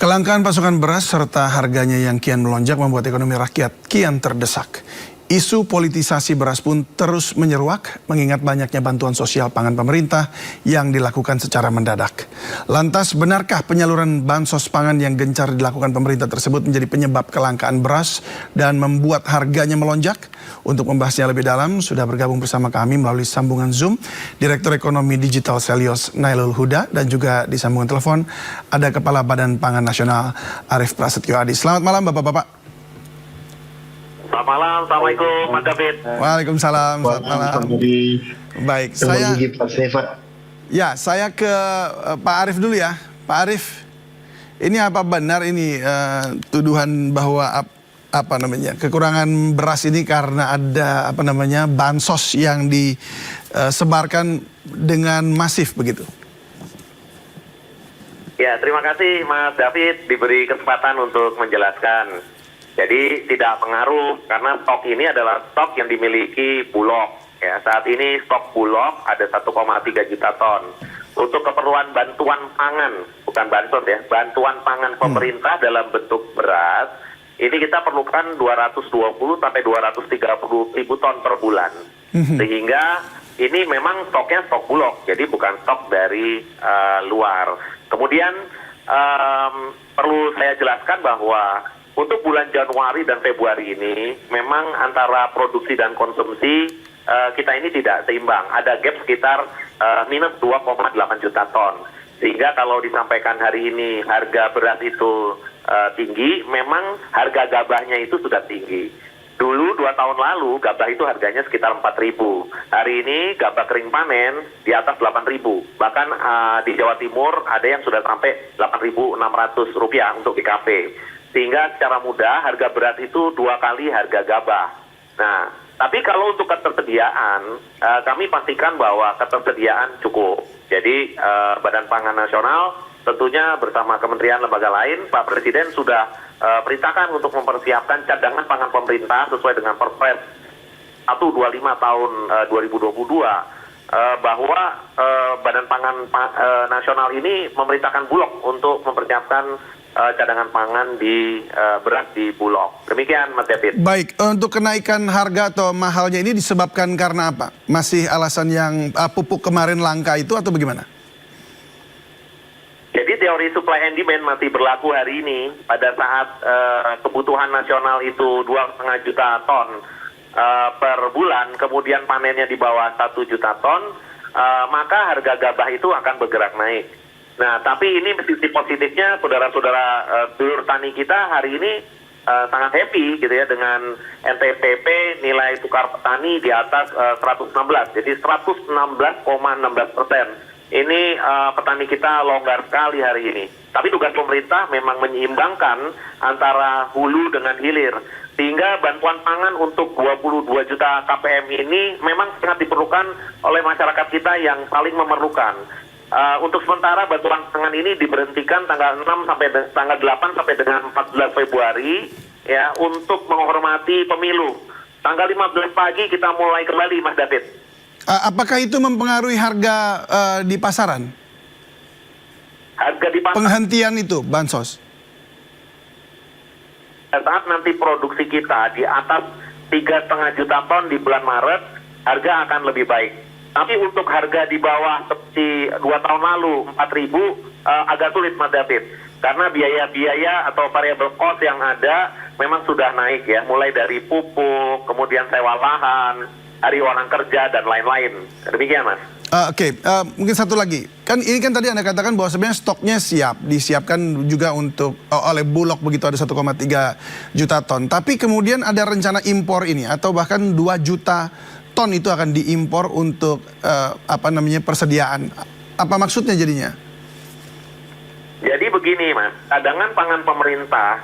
Kelangkaan pasokan beras serta harganya yang kian melonjak membuat ekonomi rakyat kian terdesak. Isu politisasi beras pun terus menyeruak mengingat banyaknya bantuan sosial pangan pemerintah yang dilakukan secara mendadak. Lantas benarkah penyaluran bansos pangan yang gencar dilakukan pemerintah tersebut menjadi penyebab kelangkaan beras dan membuat harganya melonjak? Untuk membahasnya lebih dalam sudah bergabung bersama kami melalui sambungan Zoom Direktur Ekonomi Digital Selyos Nailul Huda dan juga di sambungan telepon ada Kepala Badan Pangan Nasional Arief Prasetyo Adi. Selamat malam Bapak-Bapak. Selamat malam, Assalamualaikum Mas David. Waalaikumsalam, selamat malam. Baik, saya ke Pak Arief dulu ya. Pak Arief, ini apa benar ini tuduhan bahwa kekurangan beras ini karena ada bansos yang disebarkan dengan masif begitu? Ya, terima kasih Mas David diberi kesempatan untuk menjelaskan. Jadi tidak pengaruh karena stok ini adalah stok yang dimiliki Bulog. Ya, saat ini stok Bulog ada 1,3 juta ton. Untuk keperluan bantuan pangan, bukan bansos ya, bantuan pangan pemerintah dalam bentuk beras, ini kita perlukan 220 sampai 230 ribu ton per bulan. Sehingga ini memang stoknya stok Bulog, jadi bukan stok dari luar. Kemudian perlu saya jelaskan bahwa untuk bulan Januari dan Februari ini, memang antara produksi dan konsumsi kita ini tidak seimbang. Ada gap sekitar minus 2,8 juta ton. Sehingga kalau disampaikan hari ini harga beras itu tinggi, memang harga gabahnya itu sudah tinggi. Dulu 2 tahun lalu gabah itu harganya sekitar 4.000. Hari ini gabah kering panen di atas 8.000. Bahkan di Jawa Timur ada yang sudah sampai Rp8.600 untuk IKP. Sehingga secara mudah harga beras itu 2 kali harga gabah. Nah, tapi kalau untuk ketersediaan, kami pastikan bahwa ketersediaan cukup. Jadi Badan Pangan Nasional tentunya bersama kementerian lembaga lain, Pak Presiden sudah perintahkan untuk mempersiapkan cadangan pangan pemerintah sesuai dengan Perpres 125 tahun 2022 bahwa Badan Pangan Nasional ini memerintahkan Bulog untuk mempersiapkan cadangan pangan di beras di Bulog. Demikian Mas David. Baik, untuk kenaikan harga atau mahalnya ini disebabkan karena apa? Masih alasan yang pupuk kemarin langka itu atau bagaimana? Jadi teori supply and demand masih berlaku hari ini. Pada saat kebutuhan nasional itu 2,5 juta ton per bulan, kemudian panennya di bawah 1 juta ton, maka harga gabah itu akan bergerak naik. Nah, tapi ini sisi positifnya saudara-saudara dulur tani kita hari ini sangat happy gitu ya dengan NTPP nilai tukar petani di atas 116, jadi 116,16%. Ini petani kita longgar sekali hari ini. Tapi tugas pemerintah memang menyeimbangkan antara hulu dengan hilir. Sehingga bantuan pangan untuk 22 juta KPM ini memang sangat diperlukan oleh masyarakat kita yang paling memerlukan. Untuk sementara bantuan pangan ini diberhentikan tanggal 6 sampai tanggal 8 sampai dengan 14 Februari ya untuk menghormati pemilu. Tanggal 15 pagi kita mulai kembali Mas David. Apakah itu mempengaruhi harga di pasaran? Harga di pasaran. Penghentian itu bansos. Saat nanti produksi kita di atas 3,5 juta ton di bulan Maret, harga akan lebih baik. Tapi untuk harga di bawah seperti 2 tahun lalu 4.000 agak sulit Mas David. Karena biaya-biaya atau variabel cost yang ada memang sudah naik ya. Mulai dari pupuk, kemudian sewa lahan, hari orang kerja dan lain-lain. Demikian Mas. Oke, mungkin satu lagi. Kan ini kan tadi Anda katakan bahwa sebenarnya stoknya disiapkan juga untuk oleh Bulog begitu ada 1,3 juta ton. Tapi kemudian ada rencana impor ini atau bahkan 2 juta ton itu akan diimpor untuk persediaan. Apa maksudnya jadinya? Jadi begini Mas, cadangan pangan pemerintah,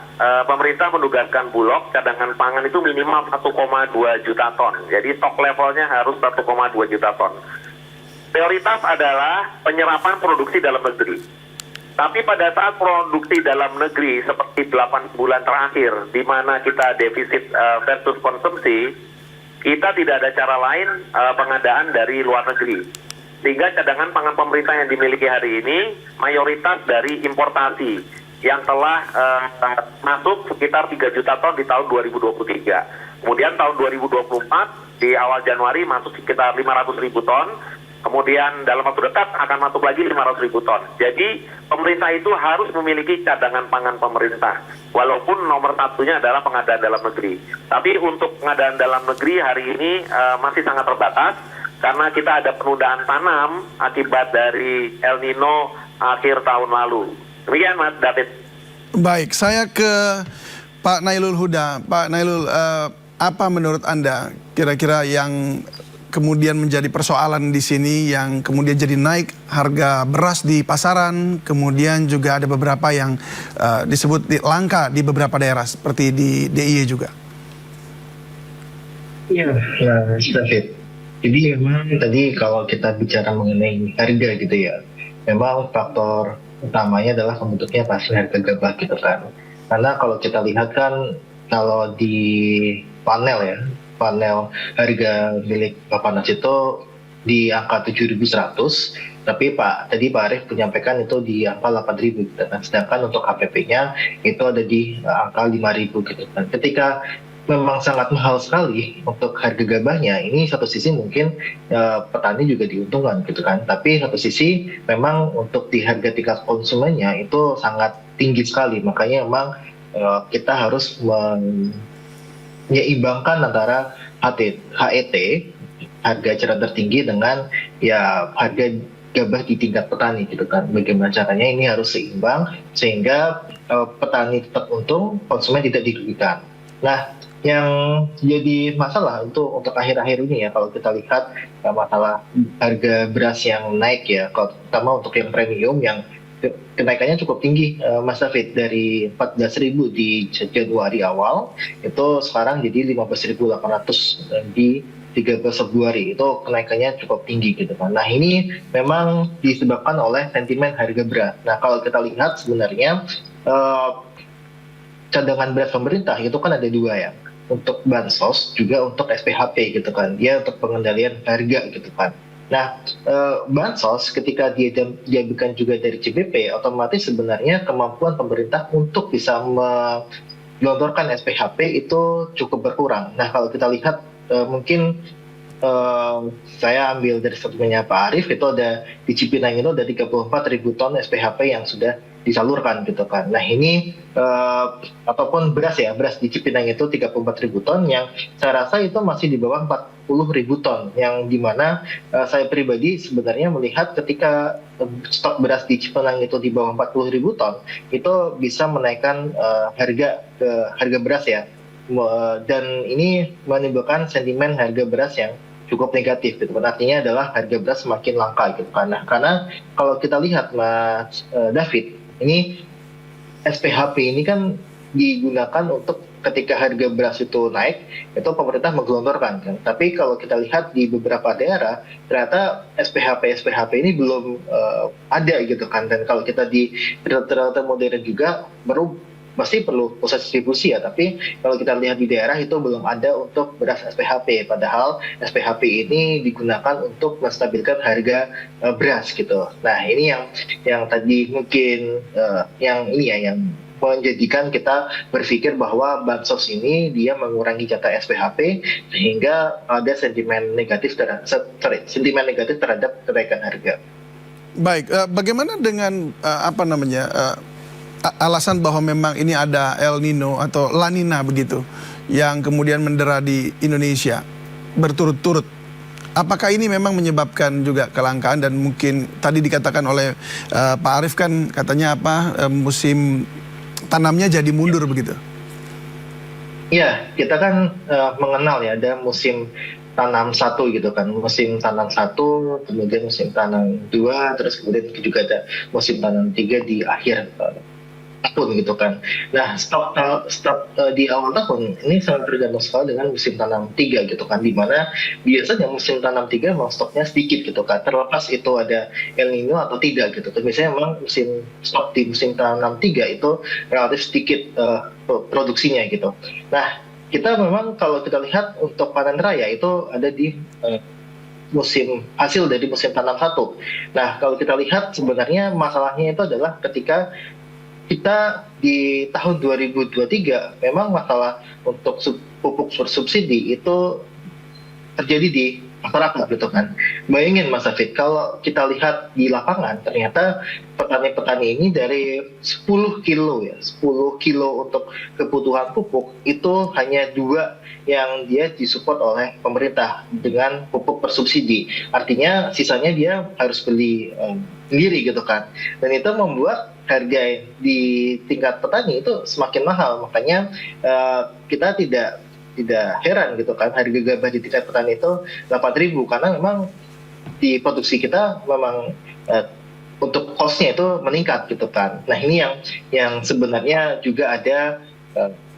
pemerintah menugaskan Bulog, cadangan pangan itu minimal 1,2 juta ton. Jadi stok levelnya harus 1,2 juta ton. Prioritas adalah penyerapan produksi dalam negeri. Tapi pada saat produksi dalam negeri seperti 8 bulan terakhir, di mana kita defisit versus konsumsi, kita tidak ada cara lain pengadaan dari luar negeri. Sehingga cadangan pangan pemerintah yang dimiliki hari ini mayoritas dari importasi. yang telah masuk sekitar 3 juta ton di tahun 2023. Kemudian tahun 2024 di awal Januari masuk sekitar 500.000 ton. Kemudian dalam waktu dekat akan masuk lagi 500.000 ton. Jadi pemerintah itu harus memiliki cadangan pangan pemerintah. Walaupun nomor satunya adalah pengadaan dalam negeri. Tapi untuk pengadaan dalam negeri hari ini masih sangat terbatas. Karena kita ada penundaan tanam akibat dari El Nino akhir tahun lalu. Demikian Mas David. Baik, saya ke Pak Nailul Huda. Pak Nailul, apa menurut Anda kira-kira yang kemudian menjadi persoalan di sini yang kemudian jadi naik harga beras di pasaran, kemudian juga ada beberapa yang disebut langka di beberapa daerah seperti di DIY juga. Iya, Mas David. Jadi memang tadi kalau kita bicara mengenai harga gitu ya, memang faktor utamanya adalah membentuknya pasti harga gabah gitu kan. Karena kalau kita lihat kan, kalau di panel harga milik Bappenas itu di angka 7.100, tapi tadi Pak Arief menyampaikan itu di angka 8.000 gitu kan. Sedangkan untuk HPP-nya itu ada di angka 5.000 gitu kan. Ketika memang sangat mahal sekali untuk harga gabahnya, ini satu sisi mungkin petani juga diuntungkan gitu kan. Tapi satu sisi memang untuk di harga tingkat konsumennya itu sangat tinggi sekali. Makanya memang kita harus menyeimbangkan antara HET, harga eceran tertinggi, dengan ya harga gabah di tingkat petani gitu kan. Bagaimana caranya ini harus seimbang sehingga petani tetap untung, konsumen tidak dirugikan. Nah, yang jadi masalah untuk akhir-akhir ini ya, kalau kita lihat masalah harga beras yang naik ya, terutama untuk yang premium yang kenaikannya cukup tinggi, Mas David, dari 14.000 di Januari awal itu sekarang jadi 15.800 di 13 Februari. Itu kenaikannya cukup tinggi gitu kan. Nah, ini memang disebabkan oleh sentimen harga beras. Nah, kalau kita lihat sebenarnya cadangan beras pemerintah itu kan ada dua ya, untuk bansos juga untuk SPHP gitu kan, dia untuk pengendalian harga gitu kan. Nah, bansos ketika dia diambilkan juga dari CBP, otomatis sebenarnya kemampuan pemerintah untuk bisa menggelontorkan SPHP itu cukup berkurang. Nah, kalau kita lihat mungkin saya ambil dari statementnya Pak Arief, itu ada di Cipinang itu ada 34.000 ton SPHP yang sudah disalurkan gitu kan. Nah, ini ataupun beras di Cipinang itu 34.000 ton yang saya rasa itu masih di bawah 40.000 ton, yang dimana saya pribadi sebenarnya melihat ketika stok beras di Cipinang itu di bawah 40.000 ton itu bisa menaikkan harga beras ya, dan ini menimbulkan sentimen harga beras yang cukup negatif gitu kan. Artinya adalah harga beras semakin langka gitu kan. Nah, karena kalau kita lihat Mas David, ini SPHP ini kan digunakan untuk ketika harga beras itu naik, itu pemerintah menggelontorkan kan. Tapi kalau kita lihat di beberapa daerah, ternyata SPHP ini belum ada gitu kan. Dan kalau kita di retail modern juga pasti perlu proses distribusi ya, tapi kalau kita lihat di daerah itu belum ada untuk beras SPHP, padahal SPHP ini digunakan untuk menstabilkan harga beras gitu. Nah, ini yang tadi mungkin yang menjadikan kita berpikir bahwa bansos ini dia mengurangi jatah SPHP sehingga ada sentimen negatif terhadap kenaikan harga. Baik, bagaimana dengan alasan bahwa memang ini ada El Nino atau La Nina begitu yang kemudian mendera di Indonesia berturut-turut. Apakah ini memang menyebabkan juga kelangkaan, dan mungkin tadi dikatakan oleh Pak Arief kan katanya musim tanamnya jadi mundur begitu? Ya, kita kan mengenal ya ada musim tanam 1 gitu kan, musim tanam 1, kemudian musim tanam 2, terus kemudian juga ada musim tanam 3 di akhir tahun gitu kan. Nah, stok di awal tahun ini sangat tergantung sekali dengan musim tanam 3 gitu kan, dimana biasanya musim tanam 3 memang stoknya sedikit gitu kan, terlepas itu ada El Nino atau tidak gitu. Tapi biasanya memang stok di musim tanam 3 itu relatif sedikit produksinya gitu. Nah, kita memang kalau kita lihat untuk panen raya itu ada di hasil dari musim tanam 1. Nah, kalau kita lihat sebenarnya masalahnya itu adalah ketika kita di tahun 2023 memang masalah untuk pupuk bersubsidi itu terjadi di masyarakat gitu kan. Bayangin Mas Hafid, kalau kita lihat di lapangan ternyata petani-petani ini dari 10 kilo ya, 10 kilo untuk kebutuhan pupuk itu hanya 2 yang dia disupport oleh pemerintah dengan pupuk bersubsidi. Artinya sisanya dia harus beli sendiri gitu kan. Dan itu membuat harga di tingkat petani itu semakin mahal. Makanya kita tidak heran gitu kan harga gabah di tingkat petani itu 8.000 karena memang di produksi kita memang untuk cost-nya itu meningkat gitu kan. Nah ini yang sebenarnya juga ada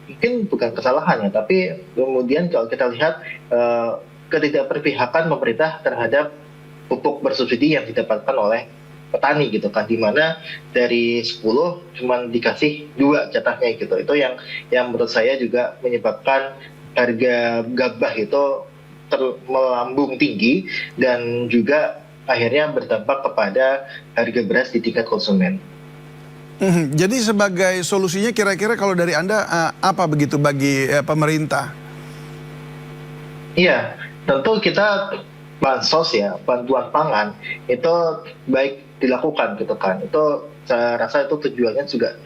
mungkin bukan kesalahannya, tapi kemudian kalau kita lihat ketidakperpihakan pemerintah terhadap pupuk bersubsidi yang didapatkan oleh petani gitu kan, dimana dari 10 cuma dikasih 2 jatahnya gitu. Itu yang menurut saya juga menyebabkan harga gabah itu melambung tinggi dan juga akhirnya berdampak kepada harga beras di tingkat konsumen. Jadi sebagai solusinya kira-kira kalau dari Anda apa begitu bagi pemerintah? Iya, tentu kita bansos ya, bantuan pangan itu baik dilakukan gitu kan. Itu saya rasa itu tujuannya juga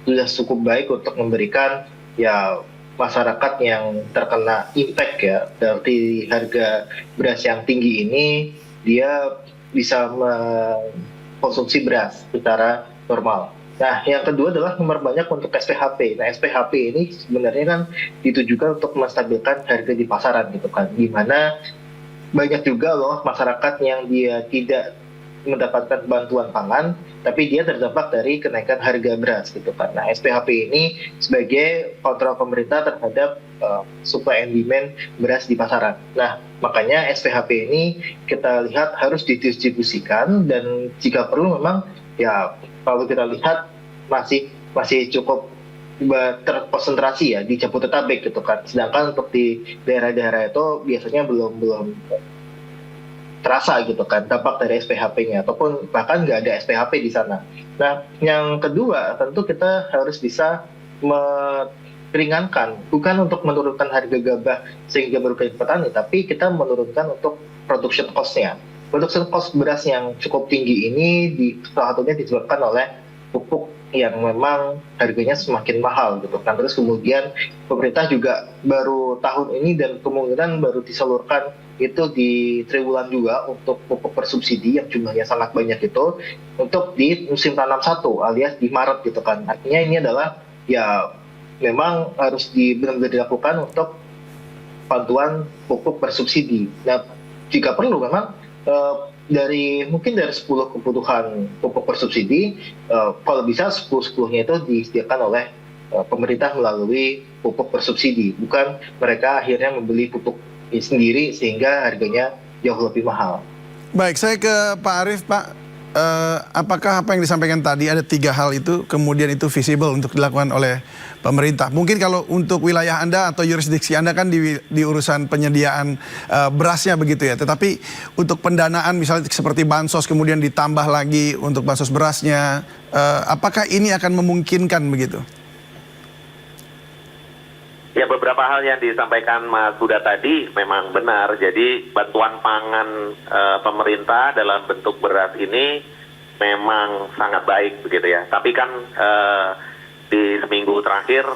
sudah cukup baik untuk memberikan ya masyarakat yang terkena impact ya dari harga beras yang tinggi ini, dia bisa mengkonsumsi beras secara normal. Nah, yang kedua adalah memperbanyak untuk SPHP. Nah, SPHP ini sebenarnya kan ditujukan untuk menstabilkan harga di pasaran gitu kan, di mana banyak juga loh masyarakat yang dia tidak mendapatkan bantuan pangan, tapi dia terdampak dari kenaikan harga beras gitu kan. Nah, SPHP ini sebagai kontrol pemerintah terhadap supply and demand beras di pasaran. Nah, makanya SPHP ini kita lihat harus didistribusikan dan jika perlu memang ya kalau kita lihat masih cukup terkonsentrasi ya di Jabodetabek gitu kan. Sedangkan untuk di daerah-daerah itu biasanya belum terasa gitu kan dampak dari SPHP-nya ataupun bahkan nggak ada SPHP di sana. Nah, yang kedua tentu kita harus bisa meringankan, bukan untuk menurunkan harga gabah sehingga merugikan petani, tapi kita menurunkan untuk production cost-nya. Production cost beras yang cukup tinggi ini salah satunya disebabkan oleh pupuk yang memang harganya semakin mahal gitu kan. Terus kemudian pemerintah juga baru tahun ini dan kemungkinan baru disalurkan itu di triwulan 2 untuk pupuk bersubsidi yang jumlahnya sangat banyak itu untuk di musim tanam 1 alias di Maret gitu kan. Artinya ini adalah ya memang harus benar-benar dilakukan untuk bantuan pupuk bersubsidi. Nah, jika perlu memang mungkin dari 10 kebutuhan pupuk bersubsidi, kalau bisa 10-10-nya itu disediakan oleh pemerintah melalui pupuk bersubsidi, bukan mereka akhirnya membeli pupuk sendiri sehingga harganya jauh lebih mahal. Baik, saya ke Pak Arief, Pak. Apakah apa yang disampaikan tadi ada 3 hal itu kemudian itu visible untuk dilakukan oleh pemerintah? Mungkin kalau untuk wilayah Anda atau yurisdiksi Anda kan di urusan penyediaan berasnya begitu ya. Tetapi untuk pendanaan misalnya seperti bansos kemudian ditambah lagi untuk bansos berasnya, apakah ini akan memungkinkan begitu? Ya, beberapa hal yang disampaikan Mas Huda tadi memang benar. Jadi bantuan pangan pemerintah dalam bentuk beras ini memang sangat baik begitu ya. Tapi kan di seminggu terakhir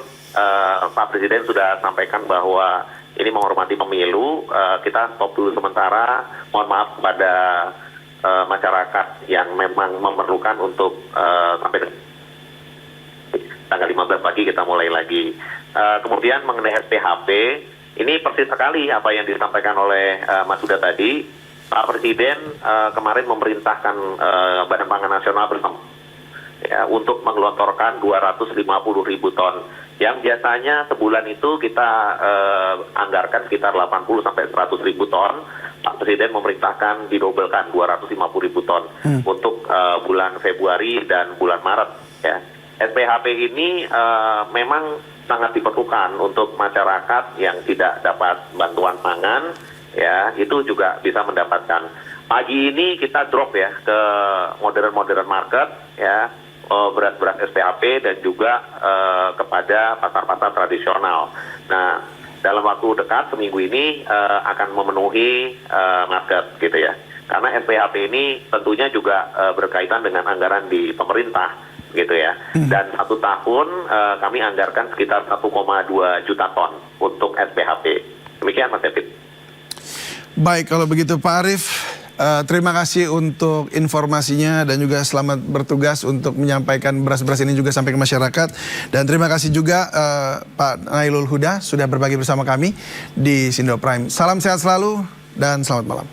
Pak Presiden sudah sampaikan bahwa ini menghormati pemilu, kita stop dulu sementara. Mohon maaf kepada masyarakat yang memang memerlukan untuk sampai tanggal 15 pagi kita mulai lagi. Kemudian mengenai SPHP, ini persis sekali apa yang disampaikan oleh Mas Huda tadi. Pak Presiden kemarin memerintahkan Badan Pangan Nasional bersama ya, untuk menggelontorkan 250.000 ton. Yang biasanya sebulan itu kita anggarkan sekitar 80-100.000 ton. Pak Presiden memerintahkan didobelkan 250.000 ton untuk bulan Februari dan bulan Maret. Ya. SPHP ini memang sangat diperlukan untuk masyarakat yang tidak dapat bantuan pangan, ya itu juga bisa mendapatkan. Pagi ini kita drop ya ke modern market, ya beras-beras SPHP dan juga kepada pasar-pasar tradisional. Nah, dalam waktu dekat seminggu ini akan memenuhi market gitu ya. Karena SPHP ini tentunya juga berkaitan dengan anggaran di pemerintah gitu ya. Dan 1 tahun kami anggarkan sekitar 1,2 juta ton untuk SPHP. Demikian Mas David. Baik, kalau begitu Pak Arief, terima kasih untuk informasinya dan juga selamat bertugas untuk menyampaikan beras-beras ini juga sampai ke masyarakat. Dan terima kasih juga Pak Nailul Huda sudah berbagi bersama kami di Sindo Prime. Salam sehat selalu dan selamat malam.